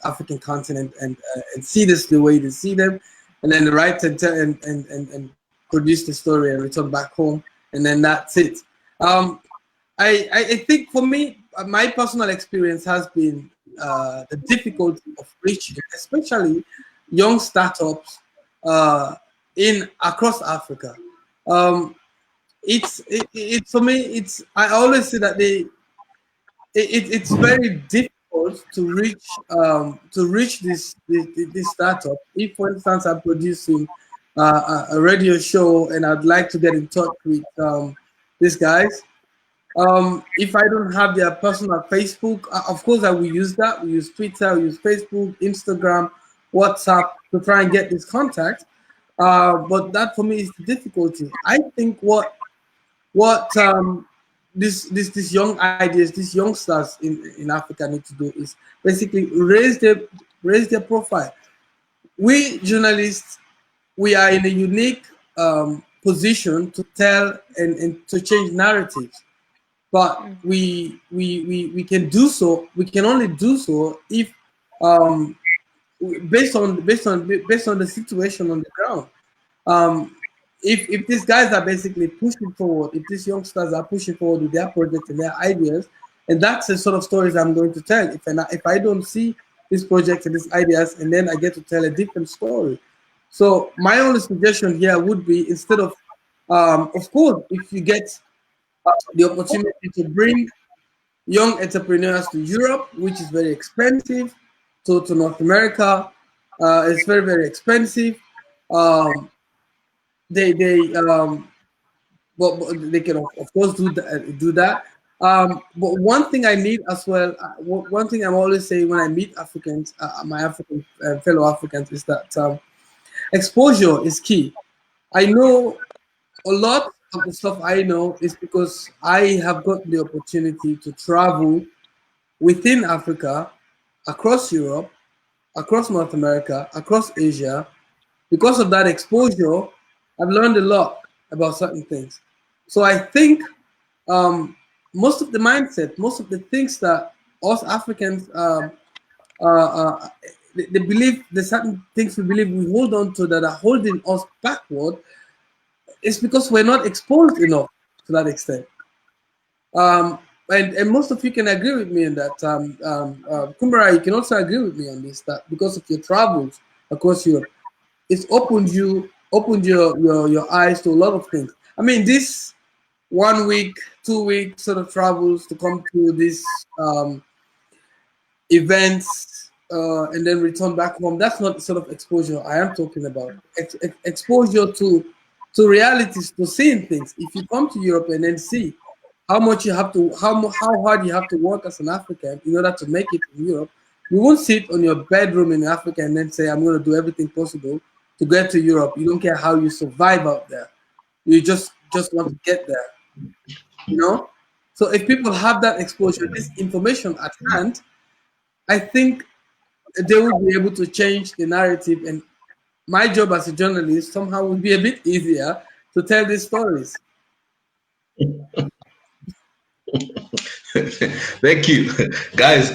African continent and see this the way they see them, and then write and produce the story and return back home, and then that's it. I think for me, my personal experience has been the difficulty of reaching, especially young startups across Africa. it's for me. I always say that it's very difficult to reach this startup. If, for instance, I'm producing a radio show and I'd like to get in touch with these guys, if I don't have their personal Facebook, of course I will use that. We use Twitter, we use Facebook, Instagram, WhatsApp to try and get this contact. But that for me is the difficulty. I think what these young ideas, these youngsters in Africa need to do is basically raise their profile. We journalists, we are in a unique position to tell and to change narratives, but we can do so. We can only do so if um, based on the situation on the ground. Um, if these guys are basically pushing forward, if these youngsters are pushing forward with their projects and their ideas, and that's the sort of stories I'm going to tell. If I don't see these projects and these ideas, and then I get to tell a different story. So my only suggestion here would be, instead of course, if you get the opportunity to bring young entrepreneurs to Europe, which is very expensive, to North America, it's very expensive. Um, they but they can of course do that. But one thing I need as well, one thing I'm always saying when I meet Africans, my African fellow Africans, is that exposure is key. I know a lot of the stuff I know is because I have got the opportunity to travel within Africa, across Europe, across North America, across Asia. Because of that exposure, I've learned a lot about certain things. So I think most of the mindset, most of the things that us Africans, they believe, the certain things we believe we hold on to that are holding us backward, is because we're not exposed enough to that extent. And most of you can agree with me in that. Kumbara, you can also agree with me on this, that because of your travels across Europe, it's opened your eyes to a lot of things. I mean, this 1 week, 2 week sort of travels to come to these events and then return back home. That's not the sort of exposure I am talking about. Exposure to realities, to seeing things. If you come to Europe and then see how much you have to, how hard you have to work as an African in order to make it in Europe, you won't sit on your bedroom in Africa and then say, I'm going to do everything possible to get to Europe. You don't care how you survive out there. You just want to get there, you know? So if people have that exposure, this information at hand, I think they will be able to change the narrative, and my job as a journalist somehow will be a bit easier to tell these stories. Thank you, guys.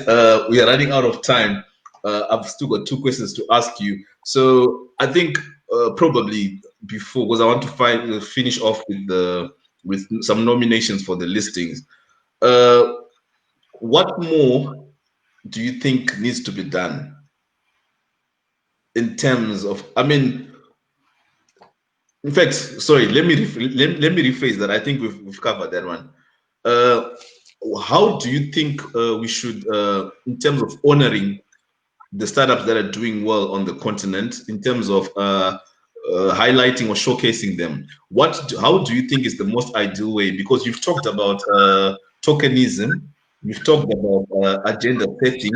We are running out of time. I've still got 2 questions to ask you. So I think probably before, because I want to finish off with some nominations for the listings. What more do you think needs to be done in terms of? I mean, in fact, sorry. Let me rephrase that. I think we've covered that one. How do you think we should, in terms of honoring the startups that are doing well on the continent, in terms of highlighting or showcasing them? How do you think is the most ideal way? Because you've talked about tokenism, you've talked about agenda setting,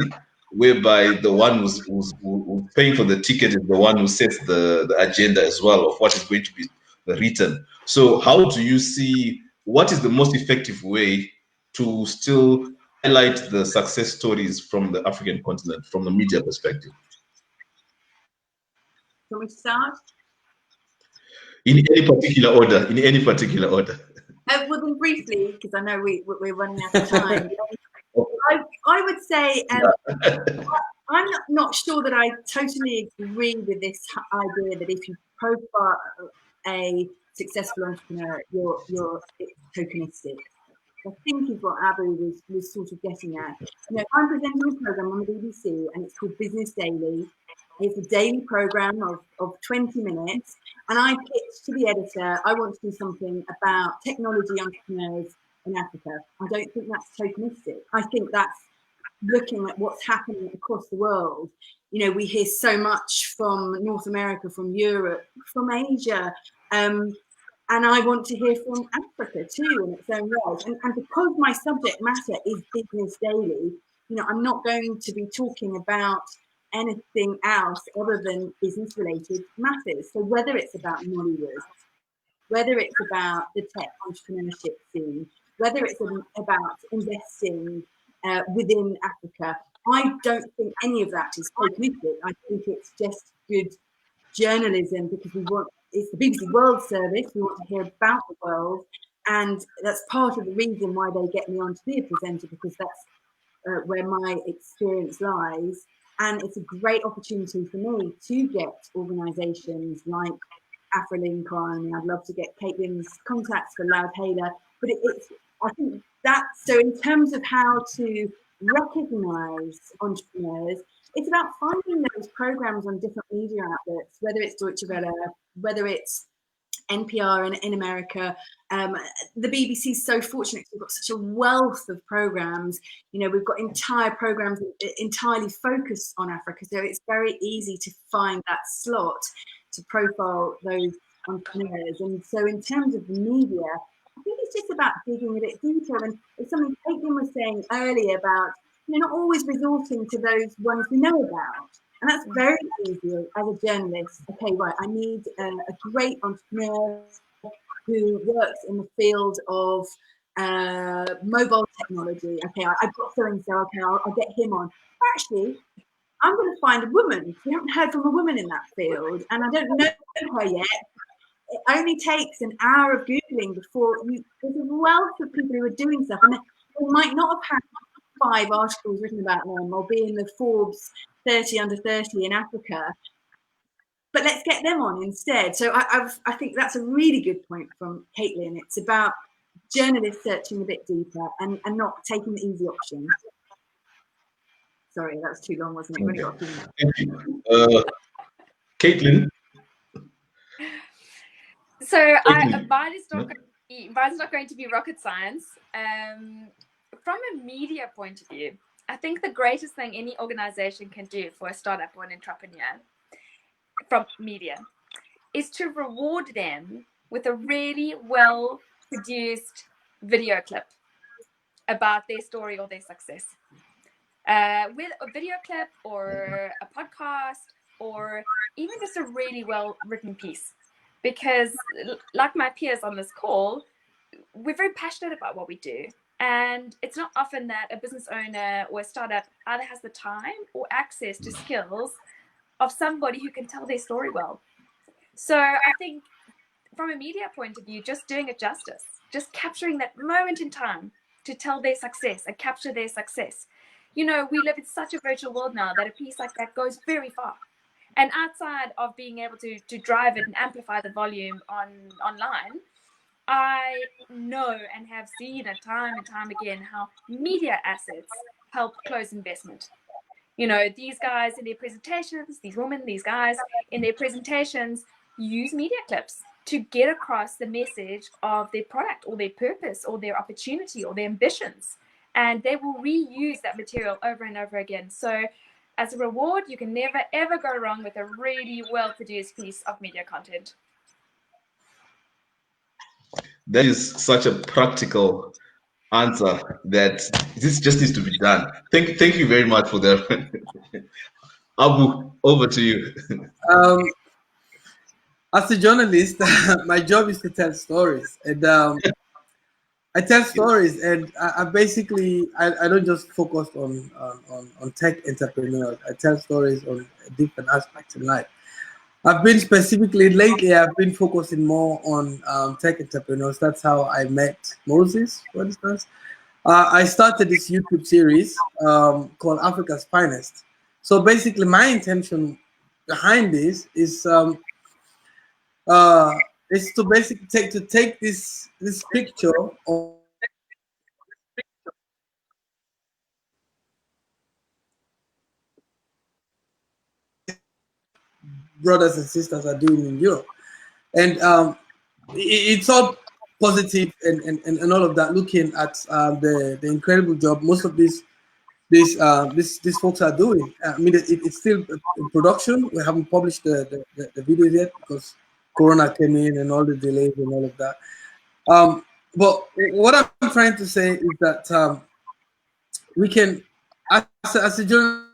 whereby the one who's paying for the ticket is the one who sets the agenda as well of what is going to be written. So how do you see, what is the most effective way to still highlight the success stories from the African continent from the media perspective? Can we start? In any particular order, in any particular order. Well, then briefly, because I know we're running out of time. I would say I'm not sure that I totally agree with this idea that if you profile a successful entrepreneur, you're tokenistic. I think is what Abu was sort of getting at. You know, I'm presenting a program on the BBC and it's called Business Daily. It's a daily program of 20 minutes. And I pitched to the editor, I want to do something about technology entrepreneurs in Africa. I don't think that's tokenistic. I think that's looking at what's happening across the world. You know, we hear so much from North America, from Europe, from Asia. And I want to hear from Africa too in its own right. And because my subject matter is business daily, you know, I'm not going to be talking about anything else other than business related matters. So whether it's about Nollywood, whether it's about the tech entrepreneurship scene, whether it's about investing within Africa, I don't think any of that is tokenistic. I think it's just good journalism, because it's the BBC World Service, we want to hear about the world, and that's part of the reason why they get me on to be a presenter, because that's where my experience lies. And it's a great opportunity for me to get organisations like Afrolynk on. I'd love to get Caitlin's contacts for Loudhailer, but I think that, so in terms of how to recognise entrepreneurs, it's about finding those programs on different media outlets, whether it's Deutsche Welle, whether it's NPR in America. The BBC is so fortunate, we've got such a wealth of programs. You know, we've got entire programs entirely focused on Africa, so it's very easy to find that slot to profile those entrepreneurs. And so in terms of the media, I think it's just about digging a bit deeper. And it's something Caitlin was saying earlier about, you know, not always resorting to those ones we know about. And that's very easy as a journalist. Okay, right, I need a great entrepreneur who works in the field of mobile technology. Okay, I've got so-and-so, okay, I'll get him on. Actually, I'm going to find a woman. We haven't heard from a woman in that field, and I don't know her yet. It only takes an hour of Googling before there's a wealth of people who are doing stuff. And they might not have had 5 articles written about them or be in the Forbes 30 under 30 in Africa, but let's get them on instead. So I think that's a really good point from Caitlin. It's about journalists searching a bit deeper and not taking the easy option. Sorry, that was too long, wasn't it? Okay. Thank you. Caitlin. So mine is not going to be rocket science. From a media point of view, I think the greatest thing any organization can do for a startup or an entrepreneur from media is to reward them with a really well produced video clip about their story or their success. With a video clip or a podcast or even just a really well written piece. Because like my peers on this call, we're very passionate about what we do. And it's not often that a business owner or a startup either has the time or access to skills of somebody who can tell their story well. So I think from a media point of view, just doing it justice, just capturing that moment in time to tell their success and capture their success. You know, we live in such a virtual world now that a piece like that goes very far. And outside of being able to drive it and amplify the volume online, I know and have seen it time and time again how media assets help close investment. You know, these guys in their presentations, these women, these guys in their presentations use media clips to get across the message of their product or their purpose or their opportunity or their ambitions. And they will reuse that material over and over again. So as a reward, you can never, ever go wrong with a really well-produced piece of media content. That is such a practical answer that this just needs to be done. Thank you very much for that. Abu, over to you. As a journalist, my job is to tell stories, and I tell stories, and I basically I don't just focus on tech entrepreneurs. I tell stories on different aspects in life. I've been focusing more on tech entrepreneurs. That's how I met Moses, for instance. I started this YouTube series called Africa's Finest. So basically, my intention behind this is to basically take this picture of brothers and sisters are doing in Europe. And it's all positive and all of that, looking at the incredible job most of these folks are doing. I mean, it's still in production. We haven't published the videos yet because Corona came in and all the delays and all of that. But what I'm trying to say is that we can, as a journalist,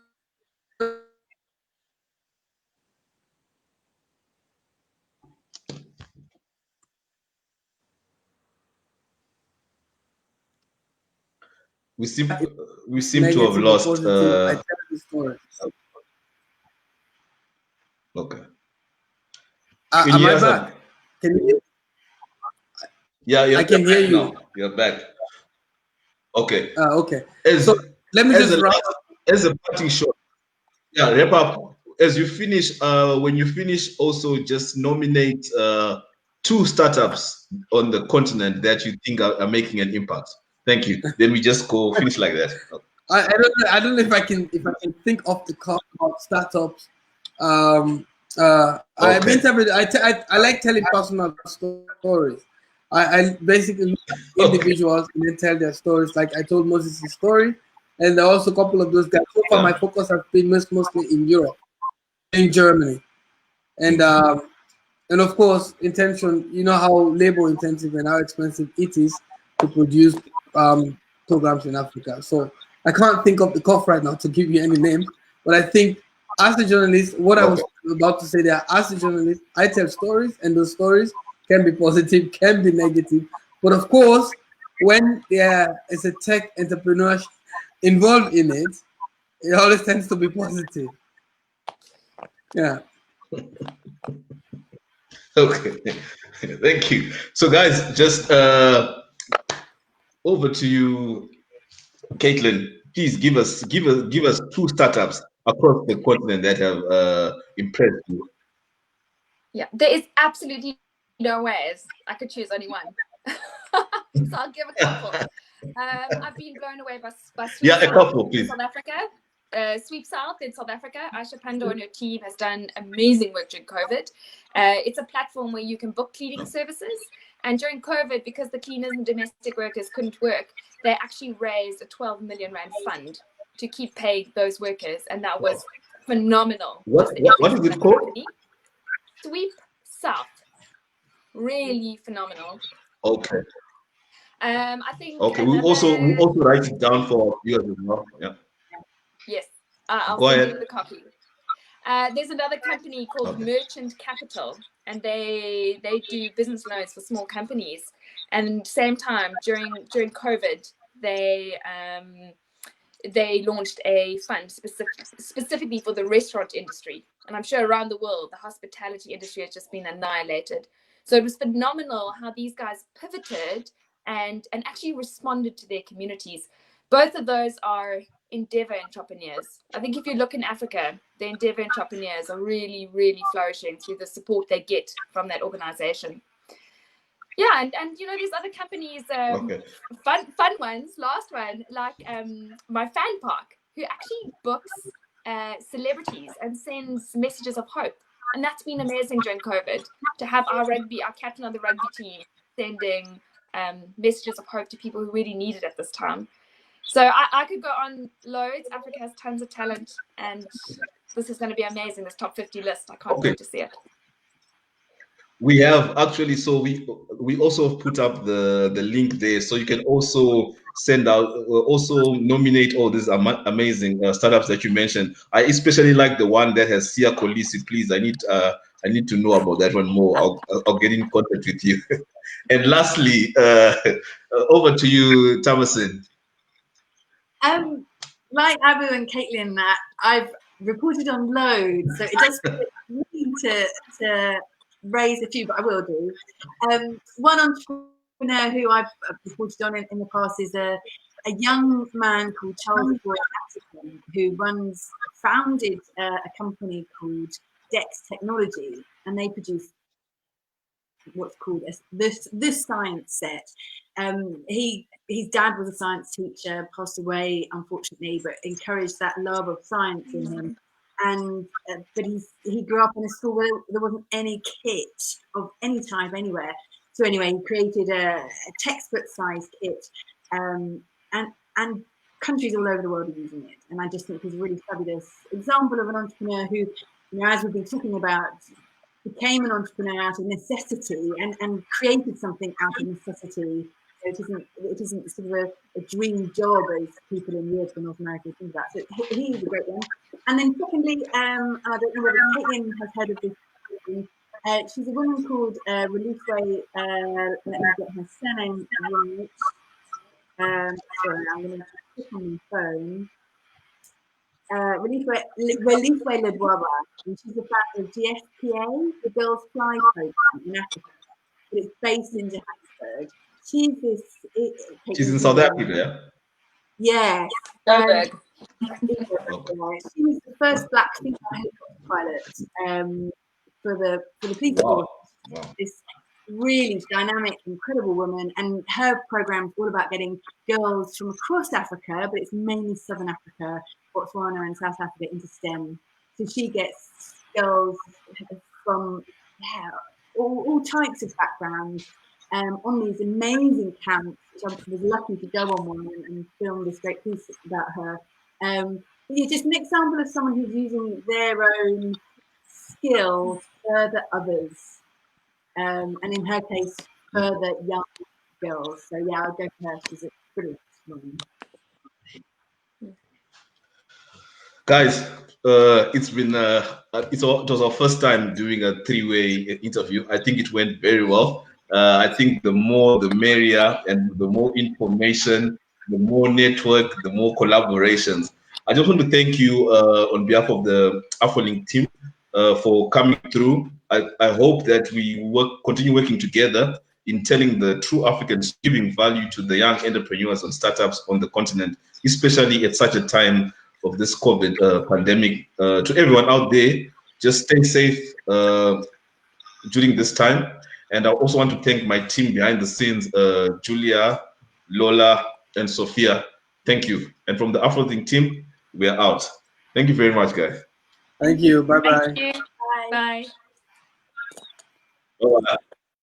we seem to have lost. I tell the story. Okay. Am I back? Can you? Yeah, I can hear you. Now. You're back. Okay. Okay. So let me just wrap up. As a parting shot. Yeah, wrap up. As you finish, when you finish, also just nominate 2 startups on the continent that you think are making an impact. Thank you. Then we just go finish like that. I don't know if I can think off the cuff about startups. I've interpreted. I like telling personal stories. I basically look at individuals and then tell their stories. Like I told Moses' story, and there are also a couple of those guys. So far, my focus has been mostly in Europe, in Germany, and of course, intention. You know how labor intensive and how expensive it is to produce programs in Africa. So I can't think of the cuff right now to give you any name, but I think as a journalist, what I was about to say there, as a journalist, I tell stories, and those stories can be positive, can be negative. But of course, when there is a tech entrepreneur involved in it, it always tends to be positive. Yeah. Okay. Thank you. So guys, just over to you, Caitlin. Please give us 2 startups across the continent that have impressed you. Yeah, there is absolutely no ways I could choose only one. So I'll give a couple. I've been blown away by Sweep a couple, please. South Africa. Sweep South in South Africa. Aisha Pando and your team has done amazing work during COVID. It's a platform where you can book cleaning services. And during COVID, because the cleaners and domestic workers couldn't work, they actually raised a 12 million rand fund to keep paying those workers. And that was phenomenal. What is it called? Company. Sweep South. Really phenomenal. Okay. I think. Okay. We also write it down for viewers as well. Yeah. Yes. I'll Go send ahead. you the copy. There's another company called Merchant Capital, and they do business loans for small companies. And same time during COVID, they launched a fund specifically for the restaurant industry. And I'm sure around the world, the hospitality industry has just been annihilated. So it was phenomenal how these guys pivoted and actually responded to their communities. Both of those are endeavor entrepreneurs. I think if you look in Africa, the endeavor entrepreneurs are really, really flourishing through the support they get from that organization. Yeah, and you know, there's other companies, fun ones, last one, like my fan park, who actually books celebrities and sends messages of hope. And that's been amazing during COVID, to have our captain of the rugby team sending messages of hope to people who really need it at this time. So I could go on loads. Africa has tons of talent, and this is going to be amazing, this top 50 list. I can't wait to see it. We have actually, so we also put up the link there, so you can also send out, also nominate all these amazing startups that you mentioned. I especially like the one that has Sia Kolisi. Please, I need to know about that one more. I'll get in contact with you. And lastly, over to you, Tamasin. Like Abu and Caitlin, I've reported on loads, so it does mean to raise a few, but I will do. One entrepreneur who I've reported on in the past is a young man called Charles Boy, who founded a company called Dex Technology, and they produce what's called this science set. His dad was a science teacher, passed away unfortunately, but encouraged that love of science in him. but he grew up in a school where there wasn't any kit of any type anywhere. So anyway, he created a textbook-sized kit, and countries all over the world are using it. And I just think he's a really fabulous example of an entrepreneur who, as we've been talking about, became an entrepreneur out of necessity and created something out of necessity. So it isn't sort of a dream job as people in Europe and North America think about. So he's a great one. And then secondly, and I don't know whether Caitlin has heard of this. She's a woman called Relief. Let me get her surname right. Sorry, I'm going to click on my phone. Relief Ledwaba, and she's a founder of GFPA, the Girls Fly program in Africa, but it's based in Johannesburg. She's in South Africa, yeah? Yes. She was the first black female helicopter pilot for the police force. Wow. This really dynamic, incredible woman, and her program is all about getting girls from across Africa, but it's mainly Southern Africa, Botswana and South Africa, into STEM. So she gets girls from all types of backgrounds on these amazing camps, which I was lucky to go on one and film this great piece about her. Just an example of someone who's using their own skill to further others. And in her case, further young girls. So yeah, I'll go for her. She's a brilliant woman. Guys, it was our first time doing a three-way interview. I think it went very well. I think the more the merrier, and the more information, the more network, the more collaborations. I just want to thank you on behalf of the Afrolynk team for coming through. I hope that we continue working together in telling the true Africans, giving value to the young entrepreneurs and startups on the continent, especially at such a time of this COVID pandemic. To everyone out there, just stay safe during this time. And I also want to thank my team behind the scenes, Julia, Lola, and Sophia. Thank you. And from the Afrolynk team, we are out. Thank you very much, guys. Thank you. Bye-bye. Thank you. Bye. Bye.